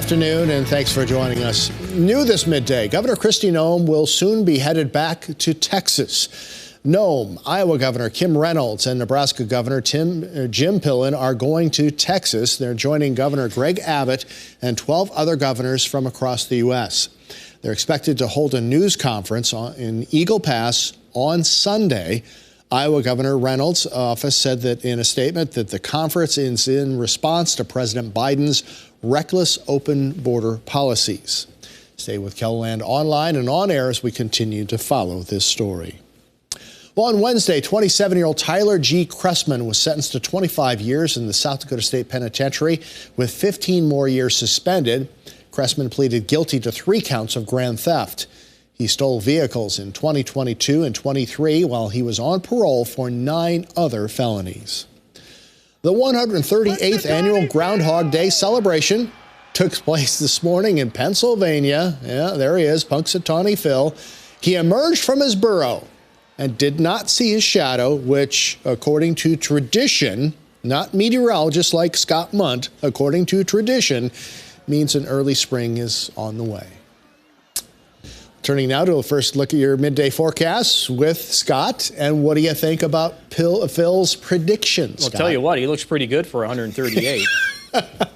afternoon, and thanks for joining us. New this midday, Governor Kristi Noem will soon be headed back to Texas. Noem, Iowa Governor Kim Reynolds, and Nebraska Governor Jim Pillen are going to Texas. They're joining Governor Greg Abbott and 12 other governors from across the U.S. They're expected to hold a news conference in Eagle Pass on Sunday. Iowa Governor Reynolds' office said that in a statement that the conference is in response to President Biden's reckless open border policies. Stay with KELOLAND online and on air as we continue to follow this story. Well, on Wednesday, 27-year-old Tyler G. Cressman was sentenced to 25 years in the South Dakota State Penitentiary with 15 more years suspended. Cressman pleaded guilty to 3 counts of grand theft. He stole vehicles in 2022 and 23 while he was on parole for 9 other felonies. The 138th annual Groundhog Day celebration took place this morning in Pennsylvania. Yeah, there he is, Punxsutawney Phil. He emerged from his burrow and did not see his shadow, which, according to tradition, not meteorologists like Scott Munt, according to tradition, means an early spring is on the way. Turning now to a first look at your midday forecasts with Scott. And what do you think about Phil's predictions? Well, I'll tell you what, he looks pretty good for 138.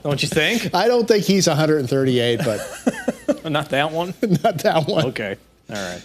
Don't you think? I don't think he's 138, but... Not that one? Not that one. Okay. All right.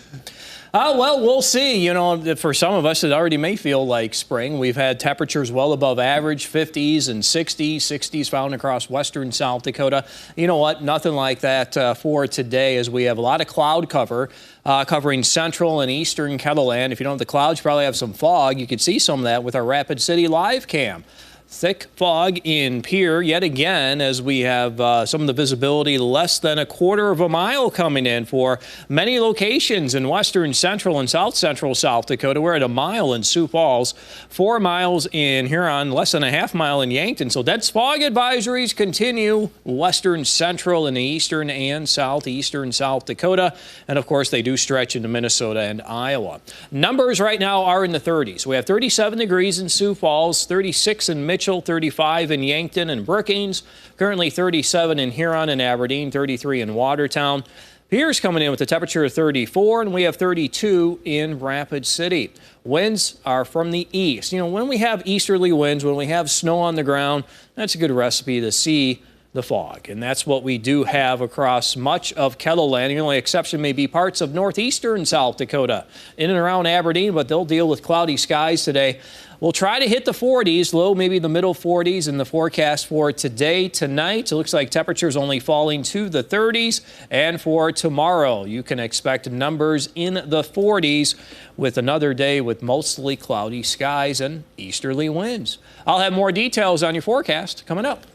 Well, we'll see. You know, for some of us, it already may feel like spring. We've had temperatures well above average, 50s and 60s found across western South Dakota. You know what? Nothing like that for today, as we have a lot of cloud cover covering central and eastern KELOLAND. If you don't have the clouds, you probably have some fog. You can see some of that with our Rapid City live cam. Thick fog in Pierre yet again, as we have some of the visibility less than a quarter of a mile coming in for many locations in western central and south central South Dakota. We're at a mile in Sioux Falls, 4 miles in Huron, less than a half mile in Yankton. So dense fog advisories continue western central and eastern and southeastern South Dakota. And of course, they do stretch into Minnesota and Iowa. Numbers right now are in the 30s. We have 37 degrees in Sioux Falls, 36 in Mitchell, 35 in Yankton and Brookings, currently 37 in Huron and Aberdeen, 33 in Watertown. Pierre's coming in with a temperature of 34, and we have 32 in Rapid City. Winds are from the east. You know, when we have easterly winds, when we have snow on the ground, that's a good recipe to see the fog. And that's what we do have across much of KELOLAND. The only exception may be parts of northeastern South Dakota, in and around Aberdeen, but they'll deal with cloudy skies today. We'll try to hit the 40s, low maybe the middle 40s in the forecast for today, tonight. It looks like temperatures only falling to the 30s. And for tomorrow, you can expect numbers in the 40s with another day with mostly cloudy skies and easterly winds. I'll have more details on your forecast coming up.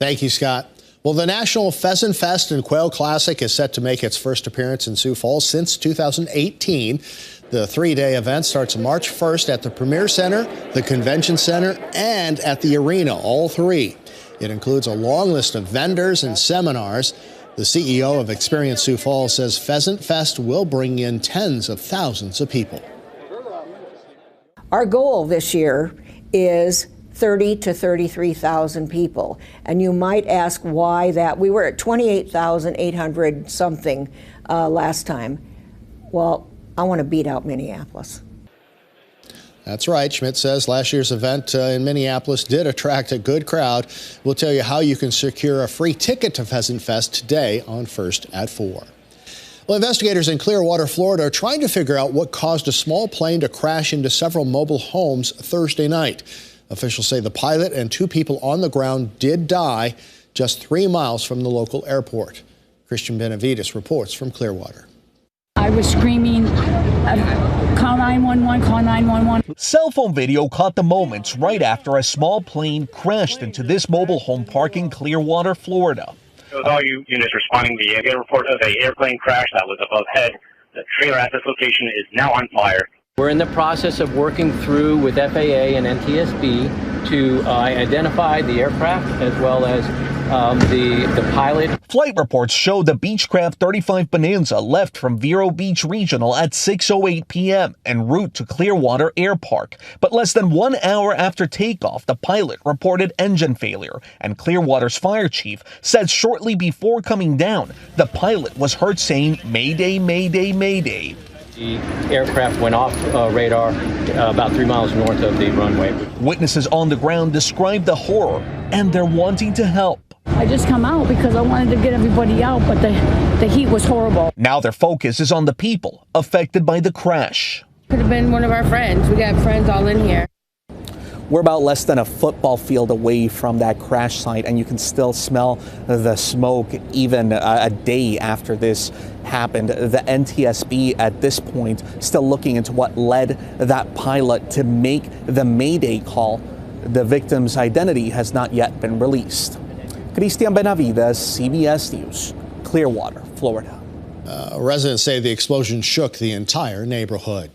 Thank you, Scott. Well, the National Pheasant Fest and Quail Classic is set to make its first appearance in Sioux Falls since 2018. The 3-day event starts March 1st at the Premier Center, the Convention Center, and at the arena, all 3. It includes a long list of vendors and seminars. The CEO of Experience Sioux Falls says Pheasant Fest will bring in tens of thousands of people. Our goal this year is 30 to 33,000 people. And you might ask why that. We were at 28,800 something last time. Well, I want to beat out Minneapolis. That's right. Schmidt says last year's event in Minneapolis did attract a good crowd. We'll tell you how you can secure a free ticket to Pheasant Fest today on First at 4. Well, investigators in Clearwater, Florida, are trying to figure out what caused a small plane to crash into several mobile homes Thursday night. Officials say the pilot and 2 people on the ground did die just 3 miles from the local airport. Christian Benavides reports from Clearwater. I was screaming, call 911, call 911. Cell phone video caught the moments right after a small plane crashed into this mobile home park in Clearwater, Florida. With all units responding, we get a report of an airplane crash that was above head. The trailer at this location is now on fire. We're in the process of working through with FAA and NTSB to identify the aircraft as well as the pilot. Flight reports show the Beechcraft 35 Bonanza left from Vero Beach Regional at 6:08 p.m. en route to Clearwater Air Park. But less than 1 hour after takeoff, the pilot reported engine failure, and Clearwater's fire chief said shortly before coming down, the pilot was heard saying, "Mayday, mayday, mayday." The aircraft went off radar about 3 miles north of the runway. Witnesses on the ground described the horror, and they're wanting to help. I just come out because I wanted to get everybody out, but the heat was horrible. Now their focus is on the people affected by the crash. Could have been one of our friends. We got friends all in here. We're about less than a football field away from that crash site, and you can still smell the smoke even a day after this happened. The NTSB at this point still looking into what led that pilot to make the Mayday call. The victim's identity has not yet been released. Christian Benavides, CBS News, Clearwater, Florida. Residents say the explosion shook the entire neighborhood.